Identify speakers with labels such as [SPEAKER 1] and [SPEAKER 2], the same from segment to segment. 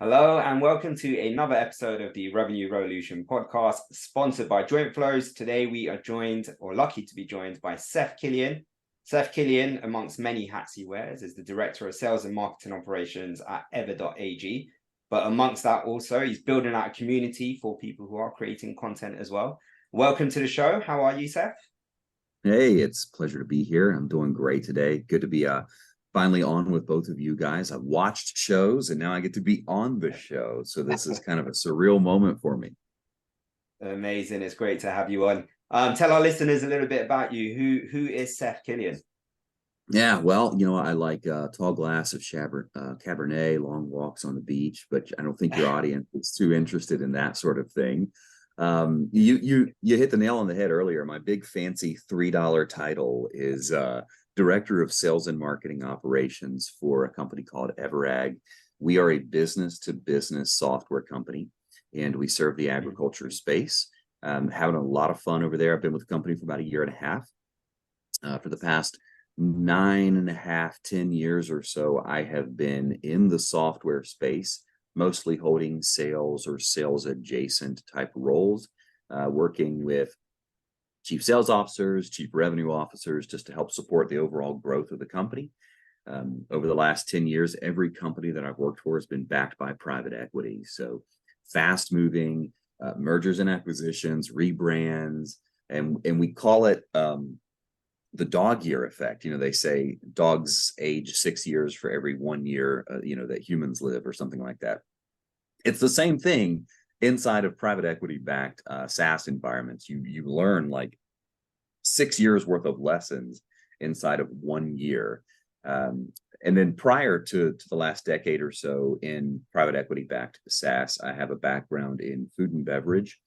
[SPEAKER 1] Hello and welcome to another episode of the Revenue Revolution podcast, sponsored by Jointflows. Today we are joined, or lucky to be joined, by Seth Killian. Seth Killian, amongst many hats he wears, is the Director of Sales and Marketing Operations at Ever.ag. But amongst that also, he's building out a community for people who are creating content as well. Welcome to the show. How are you, Seth?
[SPEAKER 2] Hey, it's a pleasure to be here. I'm doing great today. Good to be finally on with both of you guys. I've watched shows and now I get to be on the show. So this is kind of a surreal moment for me.
[SPEAKER 1] Amazing. It's great to have you on. Tell our listeners a little bit about you. Who is Seth Killian?
[SPEAKER 2] Yeah, well, I like tall glass of Cabernet, long walks on the beach, but I don't think your audience is too interested in that sort of thing. You hit the nail on the head earlier. My big fancy $3 title is Director of Sales and Marketing Operations for a company called Ever.ag. We are a business-to-business software company, and we serve the agriculture space. Having a lot of fun over there. I've been with the company for about a year and a half. For the past 9.5, 10 years or so, I have been in the software space, mostly holding sales or sales adjacent type roles, working with chief sales officers, chief revenue officers, just to help support the overall growth of the company. Over the last 10 years, every company that I've worked for has been backed by private equity. So fast moving mergers and acquisitions, rebrands, and we call it the dog year effect. They say dogs age 6 years for every 1 year, that humans live, or something like that. It's the same thing inside of private equity backed SaaS environments. You learn like 6 years worth of lessons inside of 1 year. And then prior to the last decade or so in private equity backed SaaS, I have a background in food and beverage.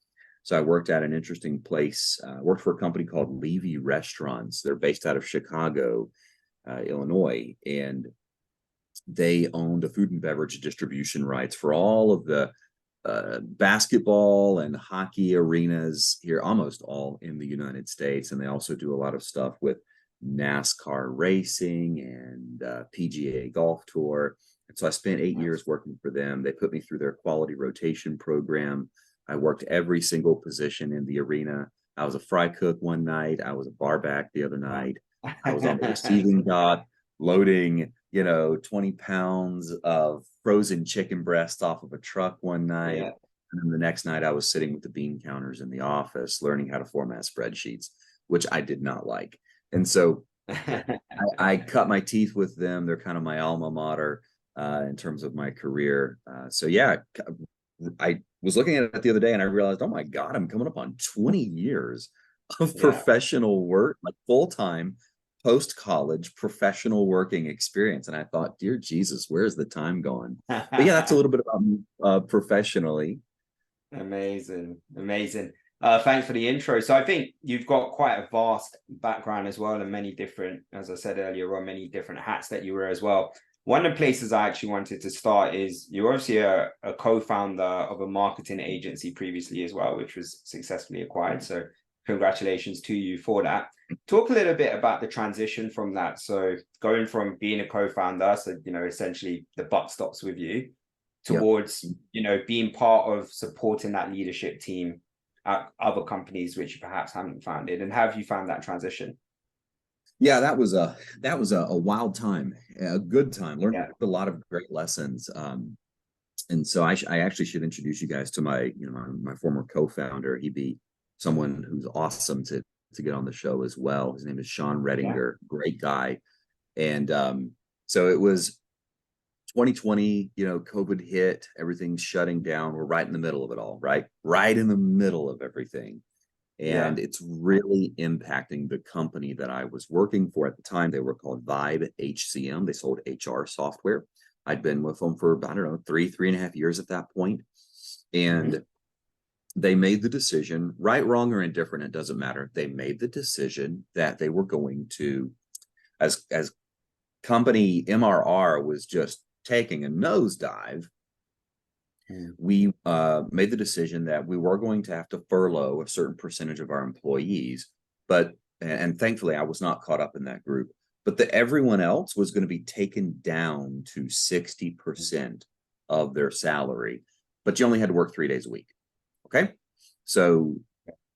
[SPEAKER 2] So I worked at an interesting place, worked for a company called Levy Restaurants. They're based out of Chicago, Illinois, and they owned a food and beverage distribution rights for all of the basketball and hockey arenas here, almost all in the United States. And they also do a lot of stuff with NASCAR racing and PGA Golf Tour. And so I spent 8 years working for them. They put me through their quality rotation program. I worked every single position in the arena. I was a fry cook one night. I was a bar back the other night. I was on the receiving dock loading, 20 pounds of frozen chicken breast off of a truck one night. Yeah. And then the next night I was sitting with the bean counters in the office, learning how to format spreadsheets, which I did not like. And so I cut my teeth with them. They're kind of my alma mater in terms of my career. So yeah, I was looking at it the other day and I realized, oh my God, I'm coming up on 20 years of professional work, like full-time, post-college professional working experience. And I thought, dear Jesus, where's the time going? But yeah, that's a little bit about me professionally.
[SPEAKER 1] Amazing. Thanks for the intro. So I think you've got quite a vast background as well, and many different, as I said earlier on, many different hats that you wear as well. One of the places I actually wanted to start is you're obviously a co-founder of a marketing agency previously as well, which was successfully acquired. So congratulations to you for that. Talk a little bit about the transition from that. So going from being a co-founder, so, essentially the buck stops with you, towards, being part of supporting that leadership team at other companies which you perhaps haven't founded. And how have you found that transition?
[SPEAKER 2] Yeah, that was a wild time, a good time. Learned a lot of great lessons. And so I actually should introduce you guys to my former co-founder. He'd be someone who's awesome to get on the show as well. His name is Sean Redinger, great guy. And so it was 2020, COVID hit, everything's shutting down. We're right in the middle of it all, right? Right in the middle of everything. And it's really impacting the company that I was working for at the time. They were called Vibe HCM. They sold HR software. I'd been with them for, 3.5 years at that point. And they made the decision, right, wrong, or indifferent, it doesn't matter. They made the decision that they were going to, as company MRR was just taking a nosedive, we made the decision that we were going to have to furlough a certain percentage of our employees, and thankfully I was not caught up in that group, but that everyone else was going to be taken down to 60% of their salary, but you only had to work 3 days a week. Okay. So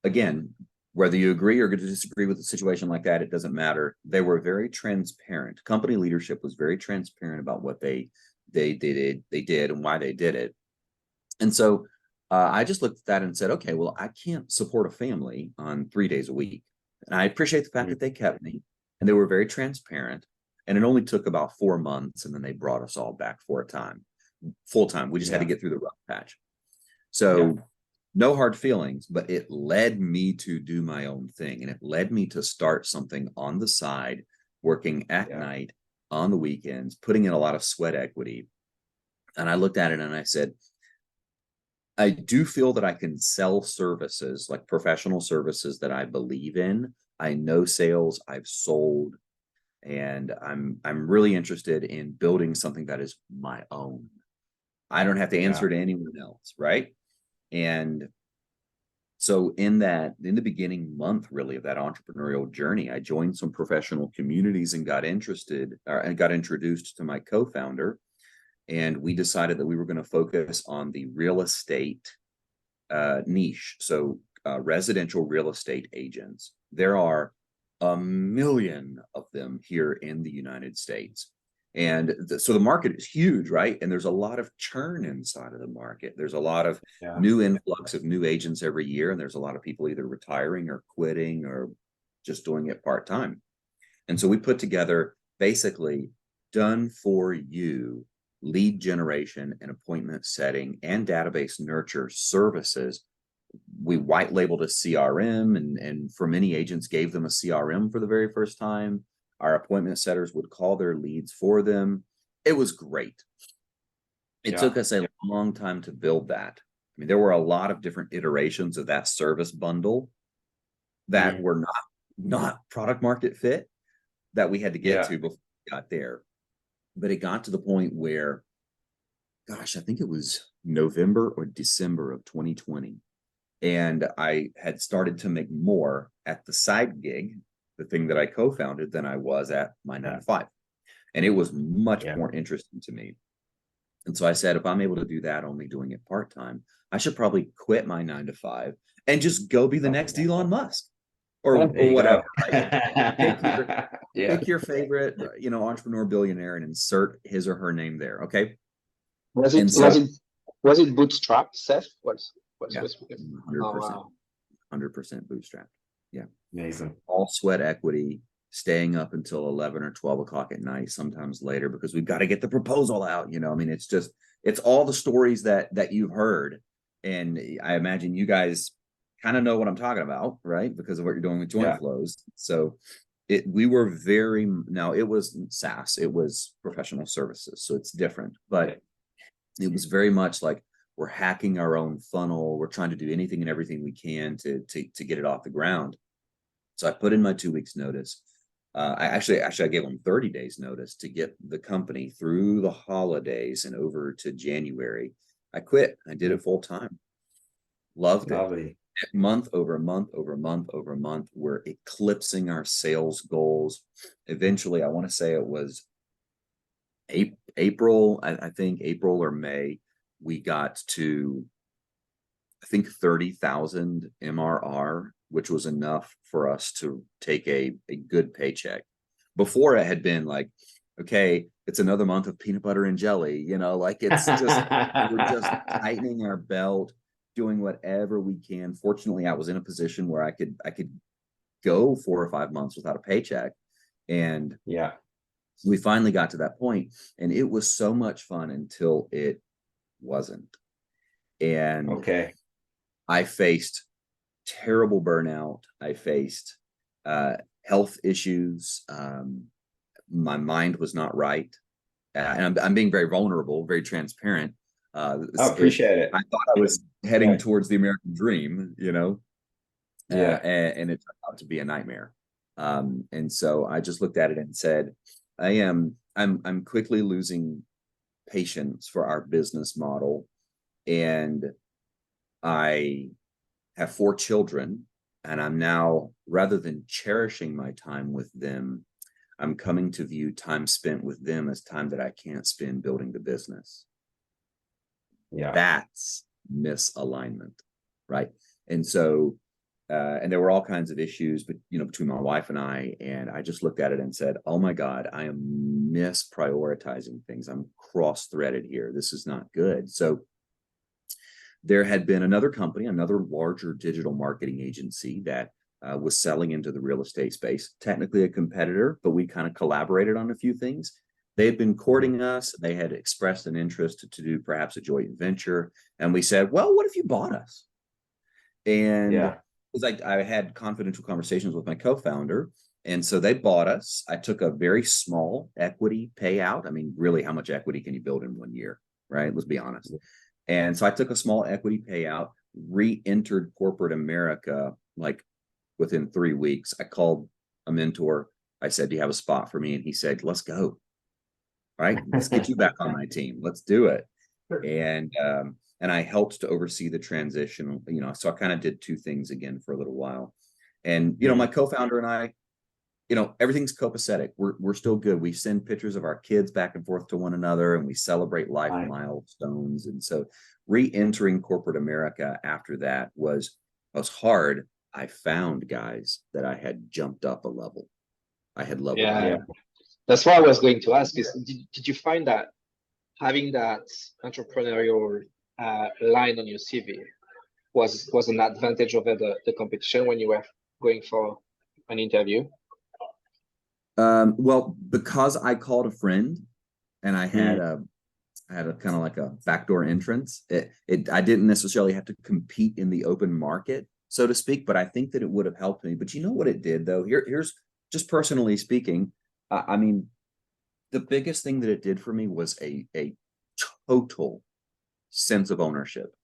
[SPEAKER 2] again, whether you agree or disagree with a situation like that, it doesn't matter. They were very transparent. Company leadership was very transparent about what they did and why they did it. And so I just looked at that and said, okay, well, I can't support a family on 3 days a week. And I appreciate the fact that they kept me, and they were very transparent. And it only took about 4 months, and then they brought us all back for a time, full time. We just had to get through the rough patch. So no hard feelings, but it led me to do my own thing. And it led me to start something on the side, working at night, on the weekends, putting in a lot of sweat equity. And I looked at it and I said, I do feel that I can sell services, like professional services that I believe in. I know sales, I've sold, and I'm really interested in building something that is my own. I don't have to answer to anyone else, right? And so in the beginning month really of that entrepreneurial journey, I joined some professional communities and got introduced to my co-founder. And we decided that we were going to focus on the real estate niche. So residential real estate agents. There are a million of them here in the United States. And so the market is huge, right? And there's a lot of churn inside of the market. There's a lot of new influx of new agents every year. And there's a lot of people either retiring or quitting or just doing it part-time. And so we put together basically done for you lead generation and appointment setting and database nurture services. We white labeled a CRM, and for many agents gave them a CRM for the very first time. Our appointment setters would call their leads for them. It was great. It took us a long time to build that. I mean, there were a lot of different iterations of that service bundle that were not product market fit that we had to get to before we got there. But it got to the point where, gosh, I think it was November or December of 2020. And I had started to make more at the side gig, the thing that I co-founded, than I was at my 9 to 5. And it was much more interesting to me. And so I said, if I'm able to do that, only doing it part-time, I should probably quit my 9 to 5 and just go be the next Elon Musk or whatever. Right? Pick your favorite, entrepreneur, billionaire, and insert his or her name there. Okay.
[SPEAKER 3] Was it bootstrapped, Seth? Was
[SPEAKER 2] 100% bootstrapped. Yeah.
[SPEAKER 1] Amazing.
[SPEAKER 2] All sweat equity, staying up until 11 or 12 o'clock at night, sometimes later, because we've got to get the proposal out. I mean, it's all the stories that you've heard. And I imagine you guys kind of know what I'm talking about, right? Because of what you're doing with Jointflows. So it wasn't SaaS, it was professional services. So it's different, but it was very much like we're hacking our own funnel. We're trying to do anything and everything we can to get it off the ground. So I put in my 2 weeks notice. I gave them 30 days notice to get the company through the holidays and over to January. I quit. I did it full time. Loved it. Month over month over month over month, we're eclipsing our sales goals. Eventually, I want to say it was April, I think April or May, we got to, I think, 30,000 MRR, which was enough for us to take a good paycheck. Before it had been like, okay, it's another month of peanut butter and jelly, it's just, we're just tightening our belt, doing whatever we can. Fortunately, I was in a position where I could go 4 or 5 months without a paycheck. And we finally got to that point, and it was so much fun until it wasn't. And I faced terrible burnout. I faced health issues. My mind was not right. And I'm being very vulnerable, very transparent.
[SPEAKER 1] I appreciate it.
[SPEAKER 2] I thought I was heading towards the American dream, and it turned out to be a nightmare. And so I just looked at it and said, I'm quickly losing patience for our business model. And I have 4 children, and I'm now, rather than cherishing my time with them, I'm coming to view time spent with them as time that I can't spend building the business.
[SPEAKER 1] Yeah.
[SPEAKER 2] That's misalignment, right? And so, and there were all kinds of issues, but between my wife and I just looked at it and said, "Oh my God, I am misprioritizing things. I'm cross-threaded here. This is not good." So there had been another company, another larger digital marketing agency that was selling into the real estate space, technically a competitor, but we kind of collaborated on a few things. They had been courting us. They had expressed an interest to do perhaps a joint venture. And we said, well, what if you bought us? And it was like I had confidential conversations with my co-founder. And so they bought us. I took a very small equity payout. I mean, really, how much equity can you build in 1 year, right? Let's be honest. And so I took a small equity payout, re-entered corporate America like within 3 weeks. I called a mentor. I said, "Do you have a spot for me?" And he said, "Let's go. Right? Let's get you back on my team. Let's do it." And I helped to oversee the transition. So I kind of did two things again for a little while. And my co-founder and I, everything's copacetic. We're still good. We send pictures of our kids back and forth to one another, and we celebrate life milestones. And so re-entering corporate America after that was hard. I found, guys, that I had jumped up a level. I had leveled up.
[SPEAKER 3] That's what I was going to ask is, did you find that having that entrepreneurial line on your CV was an advantage over the competition when you were going for an interview?
[SPEAKER 2] Well, because I called a friend and I had a kind of like a backdoor entrance, I didn't necessarily have to compete in the open market, so to speak, but I think that it would have helped me. But you know what it did, though? Here's just personally speaking. I mean, the biggest thing that it did for me was a total sense of ownership.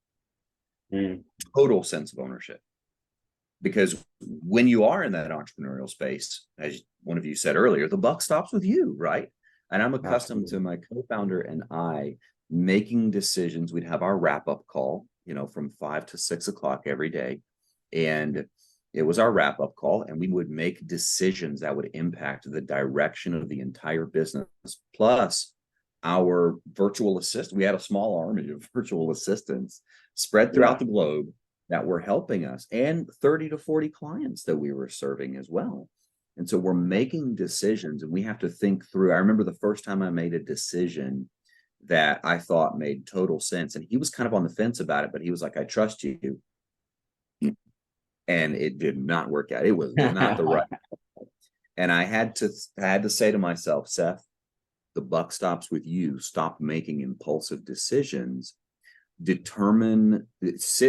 [SPEAKER 2] Total sense of ownership. Because when you are in that entrepreneurial space, as one of you said earlier, the buck stops with you, right? And I'm accustomed to my co-founder and I making decisions. We'd have our wrap-up call, from 5 to 6 o'clock every day. And it was our wrap-up call, and we would make decisions that would impact the direction of the entire business. Plus, our virtual assistant, we had a small army of virtual assistants spread throughout the globe that were helping us, and 30 to 40 clients that we were serving as well. And so we're making decisions, and we have to think through. I remember the first time I made a decision that I thought made total sense, and he was kind of on the fence about it, but he was like, "I trust you." And it did not work out. It was not the right. And I had to say to myself, "Seth, the buck stops with you. Stop making impulsive decisions. Sit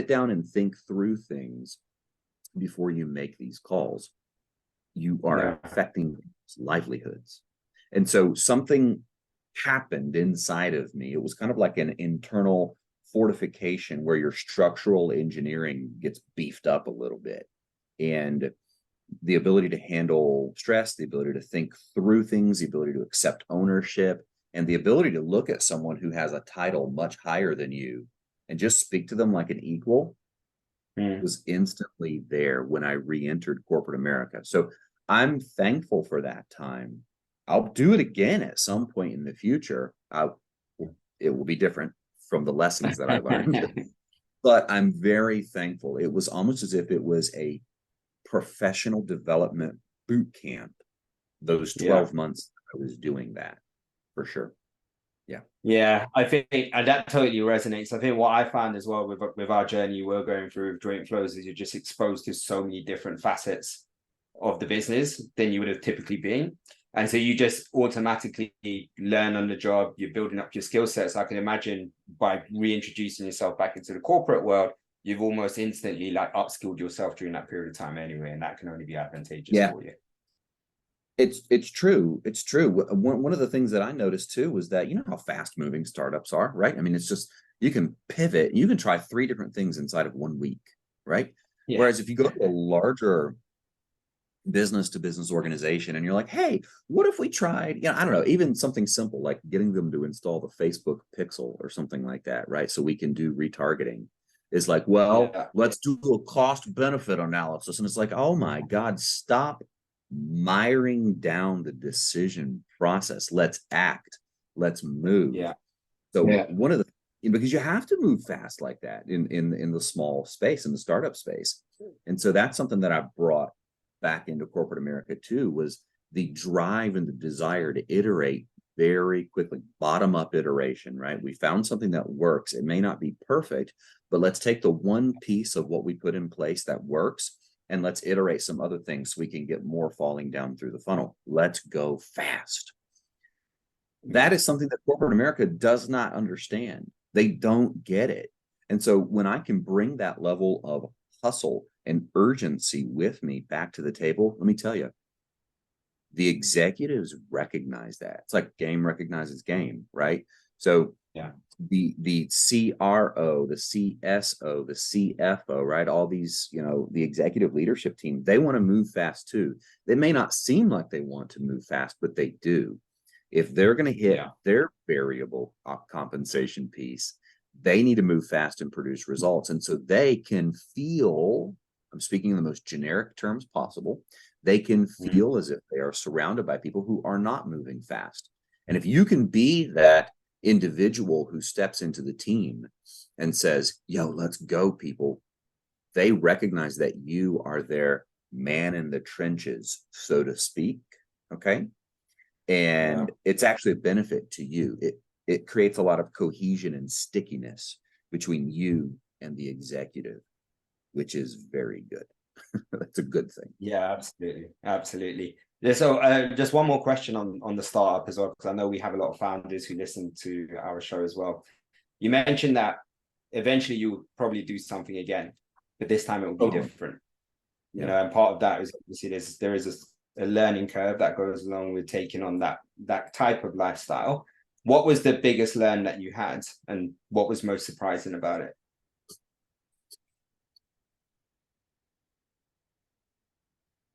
[SPEAKER 2] down and think through things before you make these calls. You are affecting livelihoods." And so something happened inside of me. It was kind of like an internal fortification where your structural engineering gets beefed up a little bit. And the ability to handle stress, the ability to think through things, the ability to accept ownership, and the ability to look at someone who has a title much higher than you and just speak to them like an equal was instantly there when I re-entered corporate America. So I'm thankful for that time. I'll do it again at some point in the future. It will be different from the lessons that I learned, but I'm very thankful. It was almost as if it was a professional development boot camp. Those 12 months I was doing that, for sure.
[SPEAKER 1] Yeah, I think, and that totally resonates. I think what I found as well with our journey we're going through with Jointflows is you're just exposed to so many different facets of the business than you would have typically been. And so you just automatically learn on the job, you're building up your skill sets. I can imagine by reintroducing yourself back into the corporate world, you've almost instantly like upskilled yourself during that period of time anyway, and that can only be advantageous for you.
[SPEAKER 2] It's true. It's true. One of the things that I noticed too was that, how fast moving startups are, right? I mean, it's just, you can pivot, you can try 3 different things inside of 1 week, right? Whereas if you go to a larger business to business organization and you're like, "Hey, what if we tried, I don't know, even something simple like getting them to install the Facebook pixel or something like that, right? So we can do retargeting." Is like, well, let's do a cost benefit analysis. And it's like, oh my God, stop miring down the decision process. Let's act. Let's move. So one of the things because you have to move fast like that in the small space, in the startup space. And so that's something that I brought back into corporate America too, was the drive and the desire to iterate very quickly, bottom up iteration, right? We found something that works. It may not be perfect, but let's take the one piece of what we put in place that works and let's iterate some other things so we can get more falling down through the funnel. Let's go fast. That is something that corporate America does not understand. They don't get it. And so when I can bring that level of hustle and urgency with me back to the table, let me tell you, the executives recognize that. It's like game recognizes game, right? So
[SPEAKER 1] yeah,
[SPEAKER 2] the CRO, the CSO, the CFO, right? All these, the executive leadership team, they want to move fast too. They may not seem like they want to move fast, but they do. If they're going to hit their variable compensation piece, they need to move fast and produce results. And so they can feel, I'm speaking in the most generic terms possible, they can feel as if they are surrounded by people who are not moving fast. And if you can be that individual who steps into the team and says, yo, let's go, people, they recognize that you are their man in the trenches, so to speak. Okay. And it's actually a benefit to you. It creates a lot of cohesion and stickiness between you and the executive, which is very good. That's a good thing.
[SPEAKER 1] Yeah, absolutely. Yeah, so just one more question on the startup as well, because I know we have a lot of founders who listen to our show as well. You mentioned that eventually you'll probably do something again, but this time it will be different. You know, and part of that is obviously there is a learning curve that goes along with taking on that type of lifestyle. What was the biggest learn that you had, and what was most surprising about it?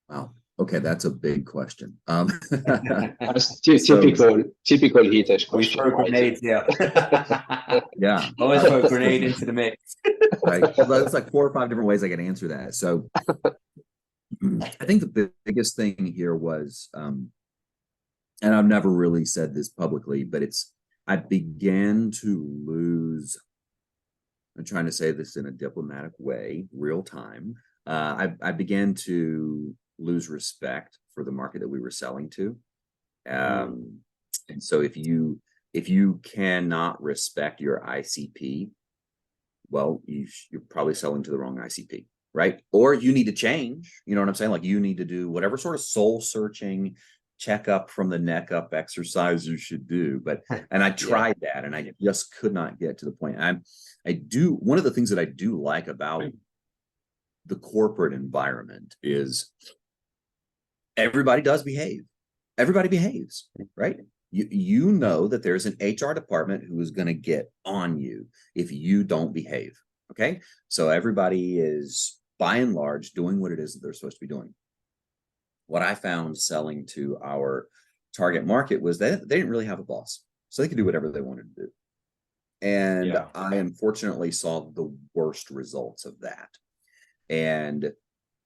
[SPEAKER 2] Wow. Okay, that's a big question.
[SPEAKER 3] That's typical heaters question.
[SPEAKER 1] We throw grenades, yeah.
[SPEAKER 2] Yeah.
[SPEAKER 1] Always throw a grenade into the mix.
[SPEAKER 2] Right. Well, it's like 4 or 5 different ways I can answer that. So I think the biggest thing here was, and I've never really said this publicly, but I began to lose, I'm trying to say this in a diplomatic way, real time. I began to lose respect for the market that we were selling to. And so if you cannot respect your ICP, well, you're probably selling to the wrong ICP, right? Or you need to change, you know what I'm saying? Like you need to do whatever sort of soul searching, check up from the neck up exercise you should do. And I tried that and I just could not get to the point. One of the things that I do like about the corporate environment is everybody does behave. Everybody behaves, right? You know that there's an HR department who is going to get on you if you don't behave. Okay. So everybody is by and large doing what it is that they're supposed to be doing. What I found selling to our target market was that they didn't really have a boss, so they could do whatever they wanted to do. And I unfortunately saw the worst results of that. And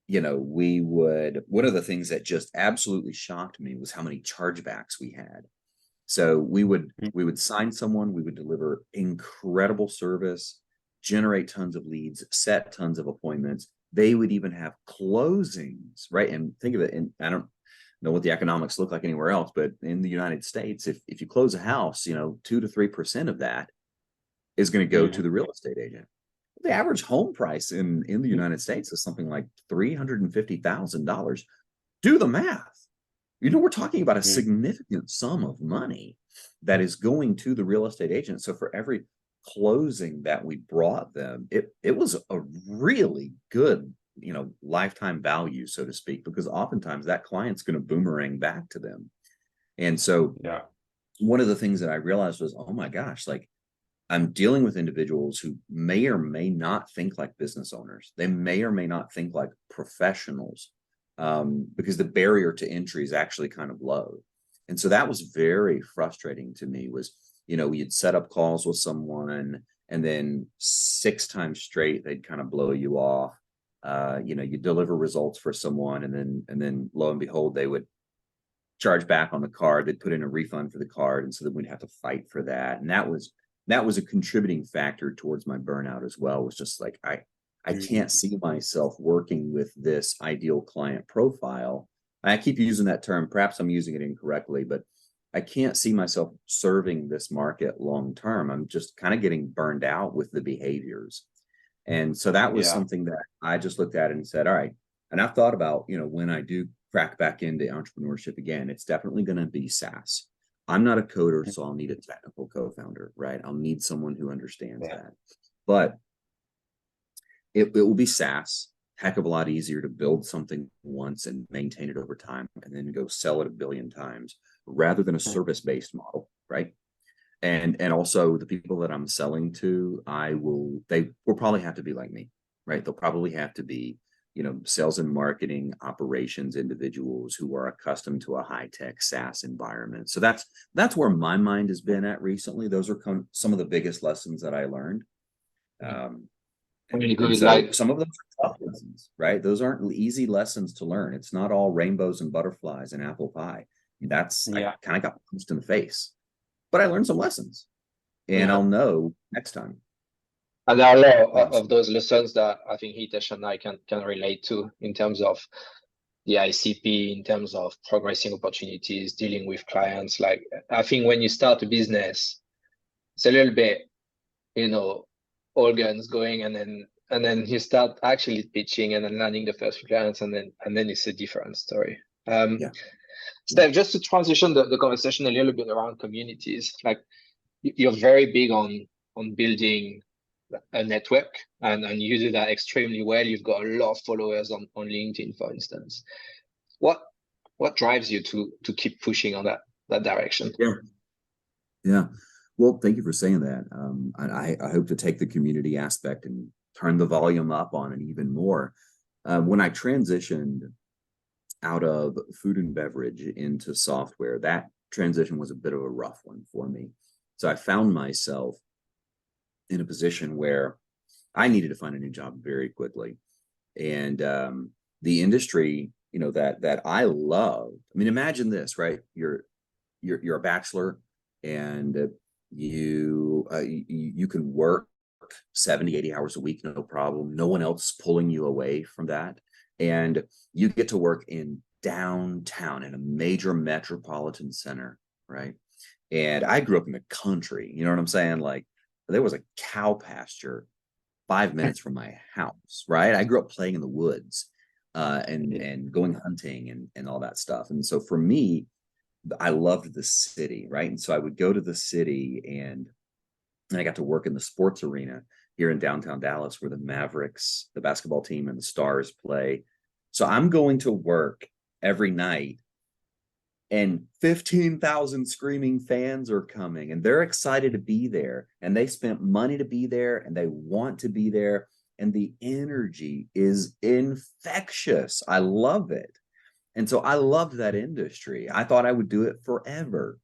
[SPEAKER 2] one of the things that just absolutely shocked me was how many chargebacks we had. So we would sign someone, we would deliver incredible service, generate tons of leads, set tons of appointments. They would even have closings, right? And think of it, and I don't know what the economics look like anywhere else, but in the United States, if you close a house, 2 to 3% of that is going to go to the real estate agent. The average home price in the United States is something like $350,000. Do the math. We're talking about a significant sum of money that is going to the real estate agent. So for every closing that we brought them, it was a really good, lifetime value, so to speak, because oftentimes that client's going to boomerang back to them. And so one of the things that I realized was, oh my gosh, like I'm dealing with individuals who may or may not think like business owners. They may or may not think like professionals, because the barrier to entry is actually kind of low. And so that was very frustrating to me was, you'd set up calls with someone and then 6 times straight, they'd kind of blow you off. You deliver results for someone and then lo and behold, they would charge back on the card. They'd put in a refund for the card. And so then we'd have to fight for that. And that was that was a contributing factor towards my burnout as well. Was just like, I can't see myself working with this ideal client profile. I keep using that term, perhaps I'm using it incorrectly, but I can't see myself serving this market long term. I'm just kind of getting burned out with the behaviors. And so that was something that I just looked at and said, all right. And I've thought about, when I do crack back into entrepreneurship again, it's definitely going to be SaaS. I'm not a coder, so I'll need a technical co-founder, right? I'll need someone who understands that. But it will be SaaS, heck of a lot easier to build something once and maintain it over time and then go sell it a billion times rather than a service-based model, right? And also the people that I'm selling to, they will probably have to be like me, right? They'll probably have to be, sales and marketing operations individuals who are accustomed to a high-tech SaaS environment. So that's where my mind has been at recently. Those are some of the biggest lessons that I learned. So some of those are tough lessons, right? Those aren't easy lessons to learn. It's not all rainbows and butterflies and apple pie. I kind of got punched in the face, but I learned some lessons, and I'll know next time.
[SPEAKER 3] And there are a lot of those lessons that I think Hitesh and I can relate to in terms of the ICP, in terms of progressing opportunities, dealing with clients. Like, I think when you start a business, it's a little bit, all guns going, and then you start actually pitching and then landing the first few clients, and then it's a different story. Steph, just to transition the conversation a little bit around communities, like you're very big on building a network, and you do that extremely well. You've got a lot of followers on LinkedIn, for instance. What drives you to keep pushing on that direction?
[SPEAKER 2] Yeah. Well, thank you for saying that. I hope to take the community aspect and turn the volume up on it even more. When I transitioned out of food and beverage into software, that transition was a bit of a rough one for me. So I found myself in a position where I needed to find a new job very quickly. And the industry, that I love. I mean, imagine this, right? You're a bachelor, and you can work 70, 80 hours a week, no problem. No one else pulling you away from that. And you get to work in downtown in a major metropolitan center, right? And I grew up in the country, you know what I'm saying? Like, there was a cow pasture 5 minutes from my house, right? I grew up playing in the woods and going hunting and all that stuff. And so for me, I loved the city, right? And so I would go to the city, and I got to work in the sports arena here in downtown Dallas, where the Mavericks, the basketball team, and the Stars play. So I'm going to work every night, and 15,000 screaming fans are coming, and they're excited to be there, and they spent money to be there, and they want to be there, and the energy is infectious. I love it. And so I loved that industry. I thought I would do it forever.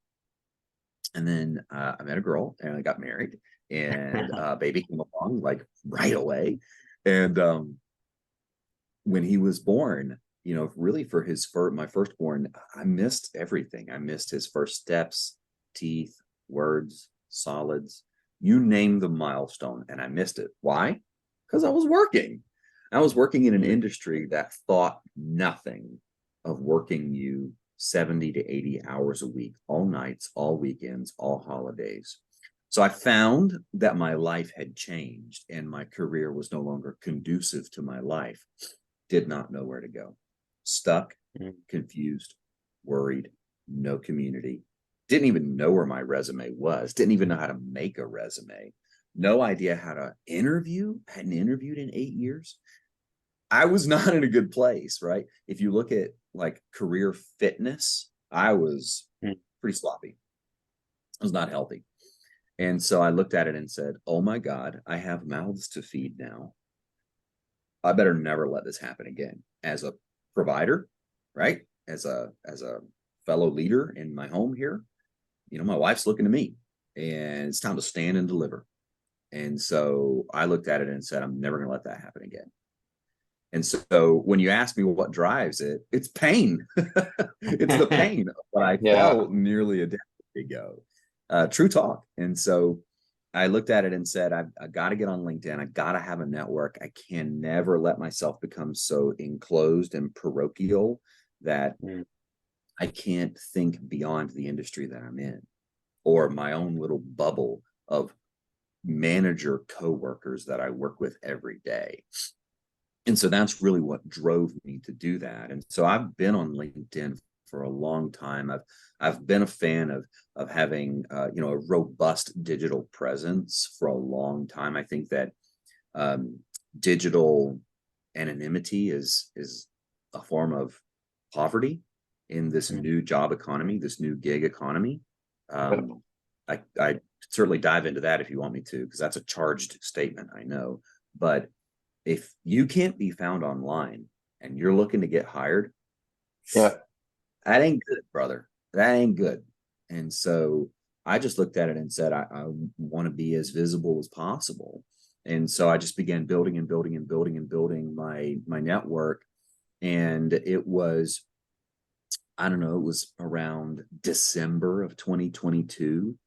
[SPEAKER 2] And then I met a girl, and I got married, and baby came along like right away. And when he was born, really for my firstborn, I missed everything. I missed his first steps, teeth, words, solids, you name the milestone, and I missed it. Why? Because I was working. I was working in an industry that thought nothing of working you 70 to 80 hours a week, all nights, all weekends, all holidays. So I found that my life had changed, and my career was no longer conducive to my life. Did not know where to go. Stuck, confused, worried, no community. Didn't even know where my resume was. Didn't even know how to make a resume. No idea how to interview. Hadn't interviewed in 8 years. I was not in a good place, right? If you look at like career fitness, I was pretty sloppy. I was not healthy. And so I looked at it and said, oh my God, I have mouths to feed now. I better never let this happen again. As a provider, right? As a fellow leader in my home here, my wife's looking to me, and it's time to stand and deliver. And so I looked at it and said, I'm never going to let that happen again. And so when you ask me what drives it, it's pain. It's the pain of what I felt nearly a decade ago. True talk. And so I looked at it and said, I got to get on LinkedIn. I got to have a network. I can never let myself become so enclosed and parochial that I can't think beyond the industry that I'm in or my own little bubble of manager coworkers that I work with every day. And so that's really what drove me to do that. And so I've been on LinkedIn for a long time. I've been a fan of having you know, a robust digital presence for a long time. I think that digital anonymity is a form of poverty in this new job economy, this new gig economy. I certainly dive into that if you want me to, because that's a charged statement, I know. But if you can't be found online and you're looking to get hired,
[SPEAKER 3] Yeah.
[SPEAKER 2] that ain't good, brother. That ain't good. And so I just looked at it and said, I want to be as visible as possible. And so I just began building and building and building and building my network. And it was, I don't know, it was around December of 2022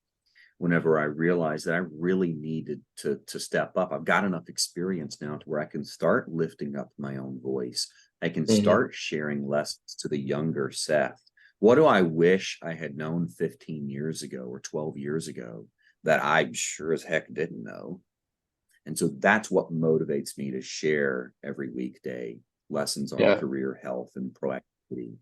[SPEAKER 2] whenever I realized that I really needed to step up. I've got enough experience now to where I can start lifting up my own voice. I can start sharing lessons to the younger Seth. What do I wish I had known 15 years ago or 12 years ago that I sure as heck didn't know? And so that's what motivates me to share every weekday lessons on career health and proactivity.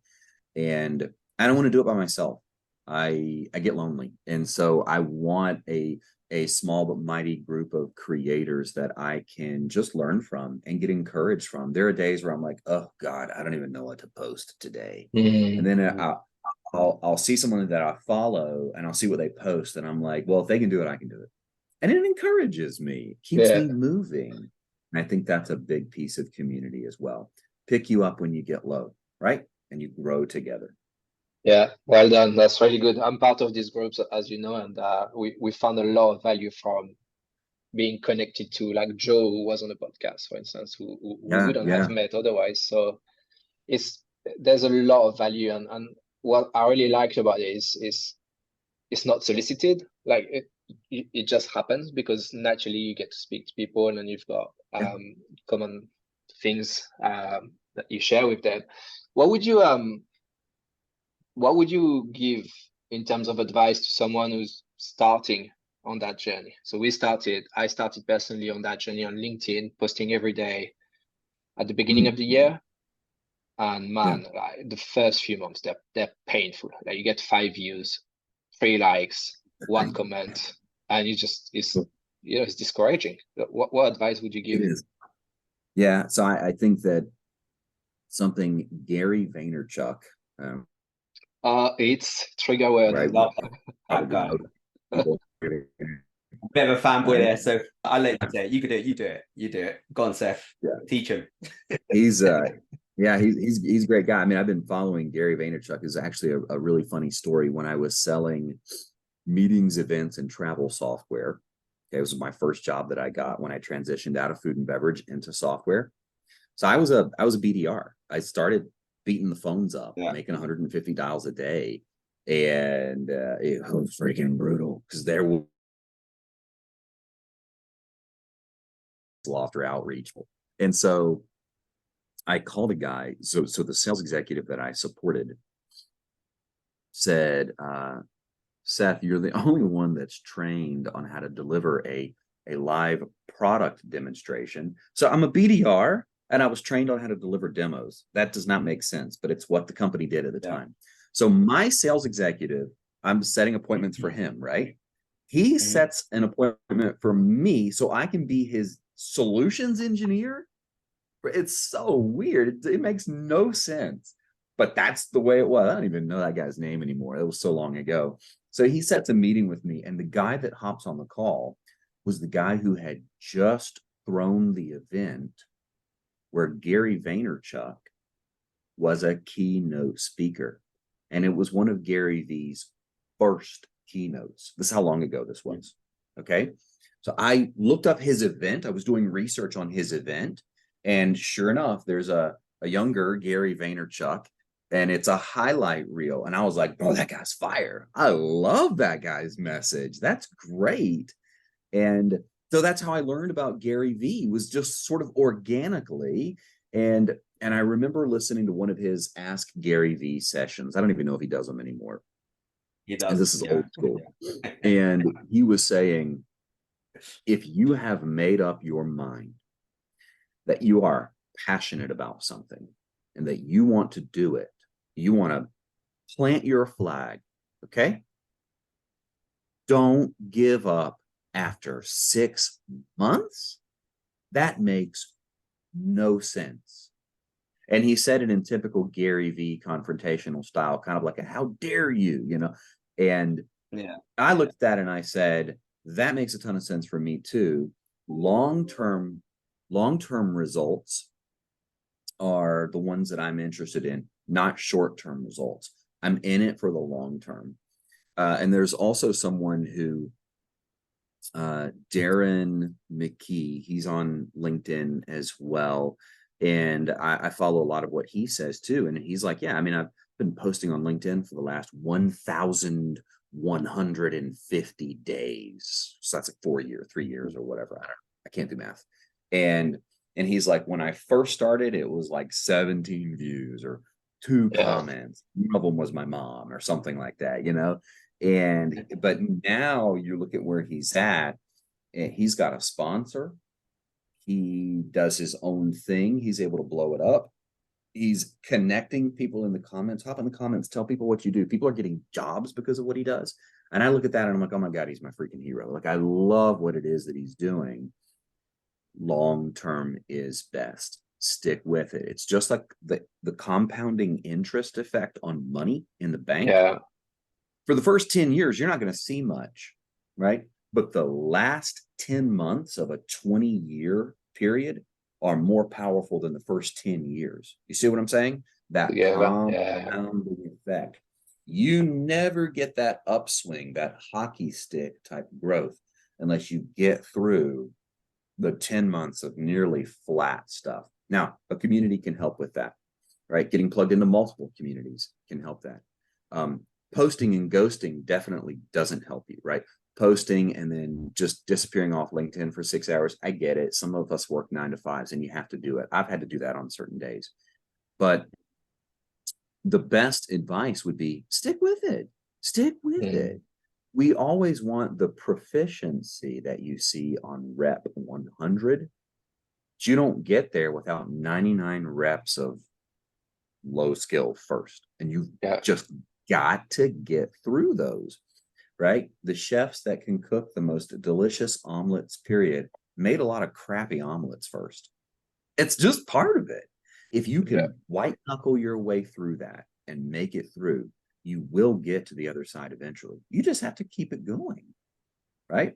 [SPEAKER 2] And I don't want to do it by myself. I get lonely. And so I want a small but mighty group of creators that I can just learn from and get encouraged from. There are days where I'm like, oh God, I don't even know what to post today. And then I'll see someone that I follow and I'll see what they post. And I'm like, well, if they can do it, I can do it. And it encourages me, keeps me moving. And I think that's a big piece of community as well. Pick you up when you get low, right? And you grow together.
[SPEAKER 3] Yeah, well done. That's really good. I'm part of these groups, as you know, and we found a lot of value from being connected to, like Joe, who was on the podcast, for instance, who we wouldn't have met otherwise. So there's a lot of value, and what I really liked about it is it's not solicited. Like it just happens because naturally you get to speak to people, and you've got common things that you share with them. What would you give in terms of advice to someone who's starting on that journey? So I started personally on that journey on LinkedIn, posting every day at the beginning of the year. And man, like, the first few months, they're painful. Like, you get 5 views, 3 likes, 1 comment, and it's discouraging. What advice would you give?
[SPEAKER 2] It is. Yeah, so I think that something Gary Vaynerchuk,
[SPEAKER 3] it's trigger word.
[SPEAKER 2] Right.
[SPEAKER 1] That guy. Bit of a fanboy there, so I'll let you say it. You can do it. You do it. Go on, Seth.
[SPEAKER 2] Yeah.
[SPEAKER 1] Teach him.
[SPEAKER 2] He's a great guy. I mean, I've been following Gary Vaynerchuk. Is actually a really funny story. When I was selling meetings, events, and travel software, it was my first job that I got when I transitioned out of food and beverage into software. So I was a BDR. I started beating the phones up, making 150 dials a day, and it was freaking brutal because there was after outreach. And so I called a guy. So the sales executive that I supported said, Seth, you're the only one that's trained on how to deliver a live product demonstration. So I'm a BDR and I was trained on how to deliver demos. That does not make sense, but it's what the company did at the time. So my sales executive, I'm setting appointments for him, right? He sets an appointment for me so I can be his solutions engineer. It's so weird. It makes no sense, but that's the way it was. I don't even know that guy's name anymore. It was so long ago. So he sets a meeting with me, and the guy that hops on the call was the guy who had just thrown the event where Gary Vaynerchuk was a keynote speaker. And it was one of Gary V's first keynotes. This is how long ago this was. Okay. So I looked up his event. I was doing research on his event. And sure enough, there's a younger Gary Vaynerchuk, and it's a highlight reel. And I was like, bro, that guy's fire. I love that guy's message. That's great. And so that's how I learned about Gary Vee, was just sort of organically. And I remember listening to one of his Ask Gary Vee sessions. I don't even know if he does them anymore.
[SPEAKER 1] He
[SPEAKER 2] And
[SPEAKER 1] does.
[SPEAKER 2] this is old school. And he was saying, if you have made up your mind that you are passionate about something and that you want to do it, you want to plant your flag, okay? Don't give up after 6 months. That makes no sense. And he said it in typical Gary Vee confrontational style, kind of like a how dare you, you know? And
[SPEAKER 1] yeah,
[SPEAKER 2] I looked at that and I said, that makes a ton of sense for me too. Long-term results are the ones that I'm interested in, not short-term results. I'm in it for the long term. And there's also someone who, Darren McKee, he's on LinkedIn as well. And I follow a lot of what he says too. And he's like, yeah, I mean, I've been posting on LinkedIn for the last 1,150 days. So that's like 3 years or whatever. I can't do math. And he's like, when I first started, it was like 17 views or 2 comments. One of them was my mom or something like that, you know? And, but now you look at where he's at, and he's got a sponsor. He does his own thing. He's able to blow it up. He's connecting people in the comments. Hop in the comments, tell people what you do. People are getting jobs because of what he does. And I look at that and I'm like, oh my God, he's my freaking hero. Like, I love what it is that he's doing. Long-term is best. Stick with it. It's just like the compounding interest effect on money in the bank.
[SPEAKER 3] Yeah.
[SPEAKER 2] For the first 10 years, you're not going to see much, right? But the last 10 months of a 20-year period are more powerful than the first 10 years. You see what I'm saying? That compounding effect. You never get that upswing, that hockey stick type growth, unless you get through the 10 months of nearly flat stuff. Now, a community can help with that, right? Getting plugged into multiple communities can help that. Posting and ghosting definitely doesn't help you, right? Posting and then just disappearing off LinkedIn for 6 hours. I get it. Some of us work 9 to 5s and you have to do it. I've had to do that on certain days. But the best advice would be stick with it. Stick with it. We always want the proficiency that you see on rep 100. But you don't get there without 99 reps of low skill first. And you've just got to get through those, right? The chefs that can cook the most delicious omelets, period, made a lot of crappy omelets first. It's just part of it. If you can white knuckle your way through that and make it through, you will get to the other side eventually. You just have to keep it going, right?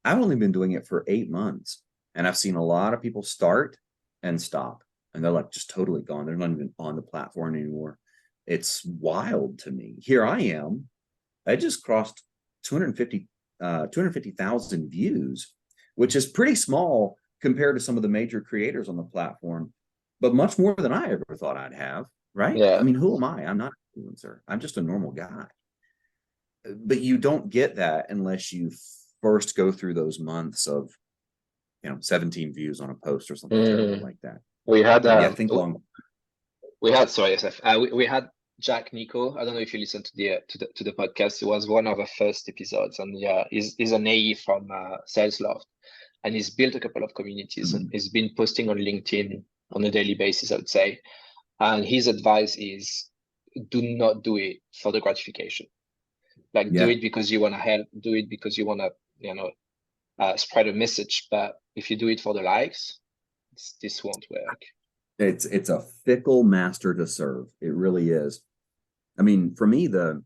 [SPEAKER 2] I've only been doing it for 8 months, and I've seen a lot of people start and stop, and they're like just totally gone. They're not even on the platform anymore. It's wild to me. Here I am. I just crossed 250,000 views, which is pretty small compared to some of the major creators on the platform, but much more than I ever thought I'd have, right? I mean, who am I? I'm not an influencer. I'm just a normal guy. But you don't get that unless you first go through those months of, 17 views on a post or something like that.
[SPEAKER 3] We had sorry, Seth. We had Jack Nico. I don't know if you listened to the podcast. It was one of the first episodes, and he's an AE from Salesloft, and he's built a couple of communities. And he's been posting on LinkedIn on a daily basis, I would say. And his advice is, do not do it for the gratification. Like, do it because you want to help. Do it because you want to, spread a message. But if you do it for the likes, this won't work.
[SPEAKER 2] It's a fickle master to serve. It really is. I mean, for me, one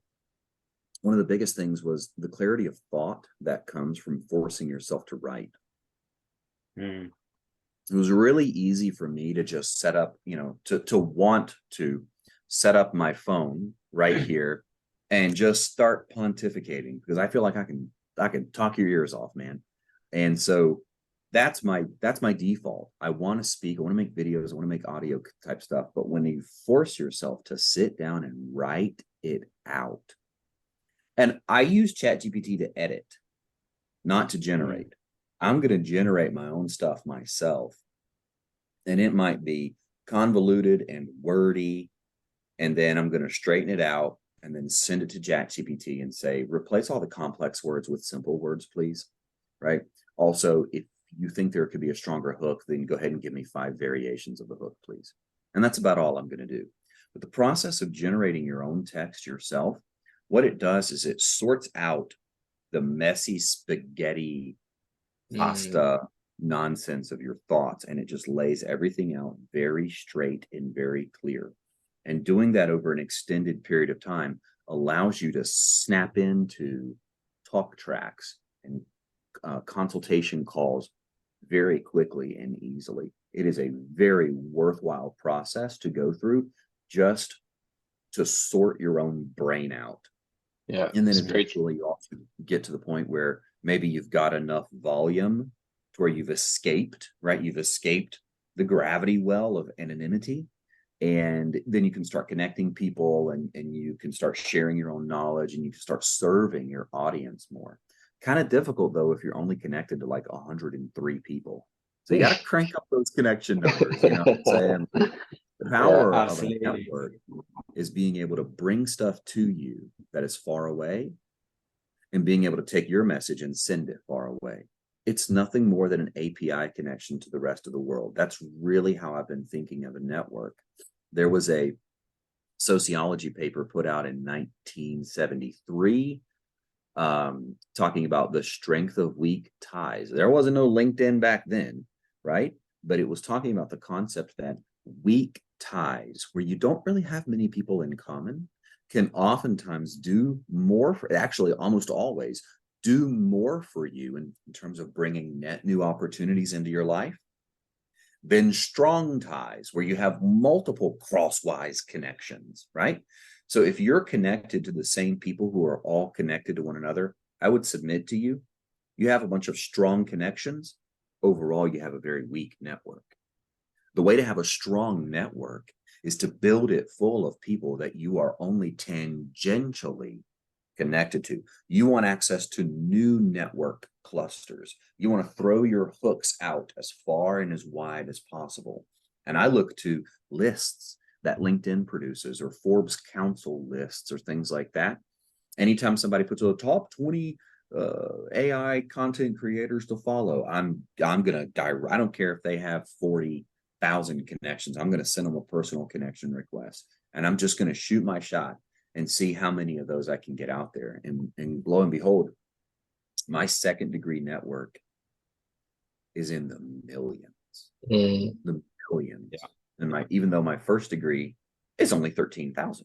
[SPEAKER 2] of the biggest things was the clarity of thought that comes from forcing yourself to write. It was really easy for me to just set up, to want to set up my phone right here and just start pontificating, because I feel like I can talk your ears off, man. And so that's my default. I want to speak, I want to make videos, I want to make audio type stuff. But when you force yourself to sit down and write it out, and I use ChatGPT to edit, not to generate. I'm going to generate my own stuff myself. And it might be convoluted and wordy. And then I'm going to straighten it out and then send it to ChatGPT and say, replace all the complex words with simple words, please. Right. Also, if you think there could be a stronger hook, then go ahead and give me 5 variations of the hook, please. And that's about all I'm going to do. But the process of generating your own text yourself, what it does is it sorts out the messy spaghetti pasta nonsense of your thoughts, and it just lays everything out very straight and very clear. And doing that over an extended period of time allows you to snap into talk tracks and consultation calls very quickly and easily. It is a very worthwhile process to go through just to sort your own brain out.
[SPEAKER 3] Yeah.
[SPEAKER 2] And then eventually you also get to the point where maybe you've got enough volume to where you've escaped, right? You've escaped the gravity well of anonymity. And then you can start connecting people, and you can start sharing your own knowledge, and you can start serving your audience more. Kind of difficult though if you're only connected to like 103 people. So you got to crank up those connection numbers. You know what I'm saying? The power of a network is being able to bring stuff to you that is far away, and being able to take your message and send it far away. It's nothing more than an API connection to the rest of the world. That's really how I've been thinking of a network. There was a sociology paper put out in 1973 talking about the strength of weak ties. There wasn't no LinkedIn back then, right? But it was talking about the concept that weak ties, where you don't really have many people in common, can oftentimes do more for, actually almost always do more for you in terms of bringing net new opportunities into your life than strong ties, where you have multiple crosswise connections, right? So if you're connected to the same people who are all connected to one another, I would submit to you, you have a bunch of strong connections. Overall, you have a very weak network. The way to have a strong network is to build it full of people that you are only tangentially connected to. You want access to new network clusters. You want to throw your hooks out as far and as wide as possible. And I look to lists that LinkedIn produces, or Forbes Council lists, or things like that. Anytime somebody puts a top 20 AI content creators to follow, I'm gonna I don't care if they have 40,000 connections. I'm going to send them a personal connection request, and I'm just going to shoot my shot and see how many of those I can get out there. And lo and behold, my second degree network is in the millions. The millions. Yeah. And even though my first degree is only 13,000.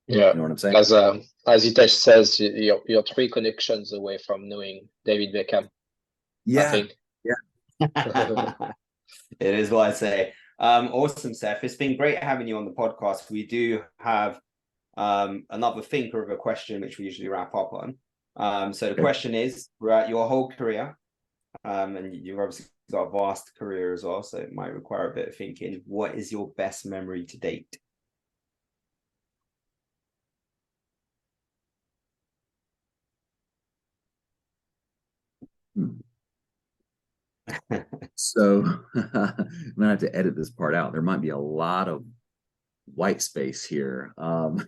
[SPEAKER 3] Yeah.
[SPEAKER 2] You know what I'm saying?
[SPEAKER 3] As Hitesh says, you're 3 connections away from knowing David Beckham.
[SPEAKER 2] Yeah.
[SPEAKER 3] I think.
[SPEAKER 2] Yeah.
[SPEAKER 1] It is what I say. Awesome, Seth. It's been great having you on the podcast. We do have another thinker of a question which we usually wrap up on. So the question is, throughout your whole career, and you've obviously got a vast career as well, so it might require a bit of thinking. What is your best memory to date?
[SPEAKER 2] So I'm gonna have to edit this part out. There might be a lot of white space here.
[SPEAKER 1] For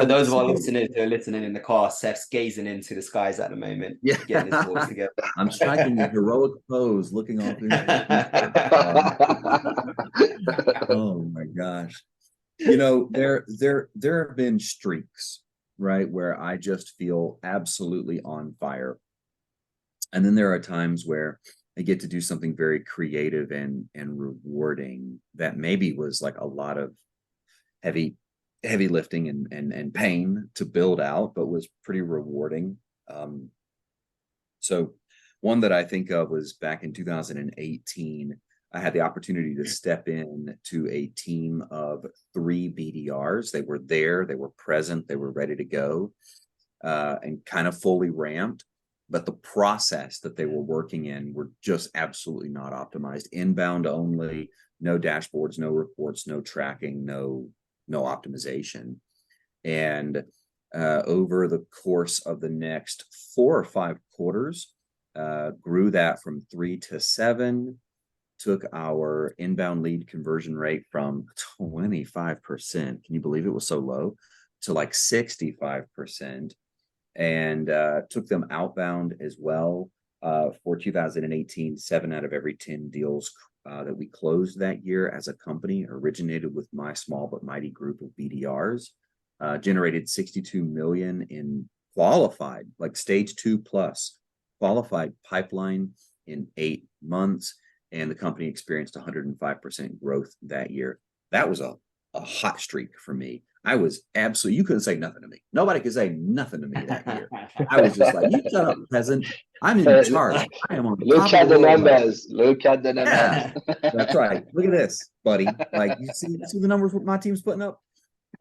[SPEAKER 1] those of our listeners who are listening in the car, Seth's gazing into the skies at the moment, getting his thoughts together.
[SPEAKER 2] I'm striking a heroic pose, looking off oh my gosh. You know, there have been streaks, right, where I just feel absolutely on fire. And then there are times where I get to do something very creative and rewarding that maybe was like a lot of heavy lifting and pain to build out, but was pretty rewarding. So one that I think of was back in 2018. I had the opportunity to step in to a team of 3 BDRs. They were there, they were present, they were ready to go, and kind of fully ramped. But the process that they were working in were just absolutely not optimized. Inbound only, no dashboards, no reports, no tracking, no optimization. And over the course of the next 4 or 5 quarters, grew that from 3 to 7, took our inbound lead conversion rate from 25%. Can you believe it was so low? To like 65%, and took them outbound as well. For 2018, 7 out of every 10 deals that we closed that year as a company originated with my small but mighty group of BDRs. Generated 62 million in qualified, like stage 2 plus qualified pipeline in 8 months, and the company experienced 105% growth that year. That was a hot streak for me. I was absolutely, you couldn't say nothing to me. Nobody could say nothing to me that year. I was just like, you shut up, peasant. I'm in charge. I am on the
[SPEAKER 3] Look
[SPEAKER 2] top
[SPEAKER 3] at
[SPEAKER 2] of
[SPEAKER 3] the
[SPEAKER 2] world.
[SPEAKER 3] numbers. Look at the numbers.
[SPEAKER 2] Yeah, that's right. Look at this, buddy. Like, you see the numbers what my team's putting up?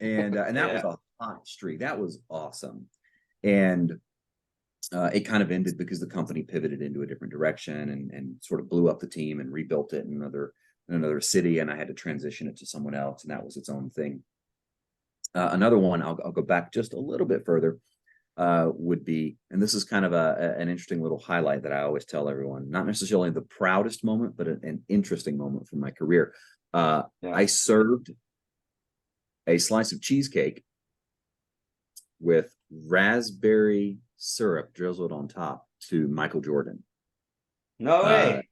[SPEAKER 2] And that was a hot streak. That was awesome. And it kind of ended because the company pivoted into a different direction and sort of blew up the team and rebuilt it in another city, and I had to transition it to someone else, and that was its own thing. Another one, I'll go back just a little bit further, would be, and this is kind of an interesting little highlight that I always tell everyone, not necessarily the proudest moment, but an interesting moment from my career. I served a slice of cheesecake with raspberry syrup drizzled on top to Michael Jordan.
[SPEAKER 1] No way.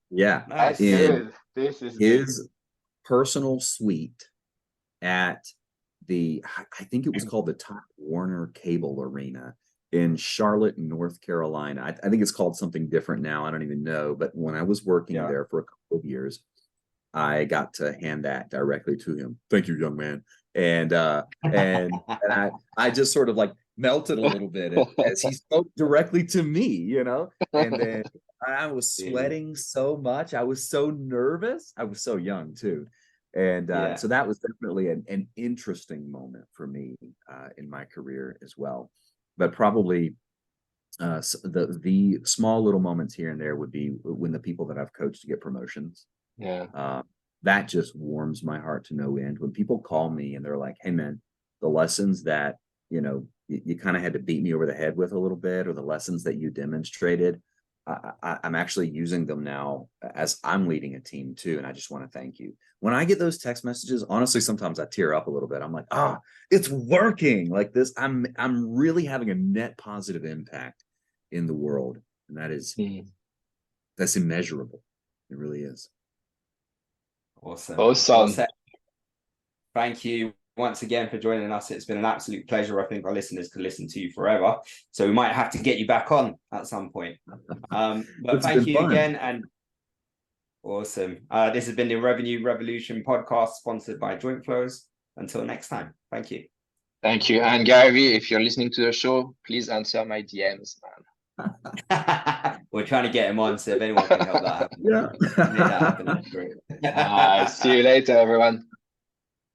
[SPEAKER 2] Yeah.
[SPEAKER 3] That's
[SPEAKER 2] in
[SPEAKER 3] good. This is
[SPEAKER 2] his
[SPEAKER 3] good.
[SPEAKER 2] personal suite at I think it was called the Top Warner Cable Arena in Charlotte, North Carolina. I think it's called something different now. I don't even know. But when I was working there for a couple of years, I got to hand that directly to him. Thank you, young man. And I just sort of like melted a little bit as he spoke directly to me, you know. And then I was sweating so much. I was so nervous. I was so young too. And so that was definitely an interesting moment for me in my career as well. But probably the small little moments here and there would be when the people that I've coached to get promotions. That just warms my heart to no end. When people call me and they're like, hey man, the lessons that, you know, you kind of had to beat me over the head with a little bit, or the lessons that you demonstrated, I'm actually using them now as I'm leading a team too. And I just want to thank you. When I get those text messages, honestly, sometimes I tear up a little bit. I'm like, it's working like this. I'm really having a net positive impact in the world. And that's immeasurable. It really is.
[SPEAKER 1] Awesome.
[SPEAKER 3] Well,
[SPEAKER 1] thank you once again for joining us. It's been an absolute pleasure. I think our listeners could listen to you forever. So we might have to get you back on at some point. But thank you again. And awesome. This has been the Revenue Revolution podcast sponsored by Jointflows. Until next time. Thank you.
[SPEAKER 3] Thank you. And Gary, if you're listening to the show, please answer my DMs, man.
[SPEAKER 1] We're trying to get him on, so if anyone can help that happen, make that happen. That's great.
[SPEAKER 3] See you later, everyone.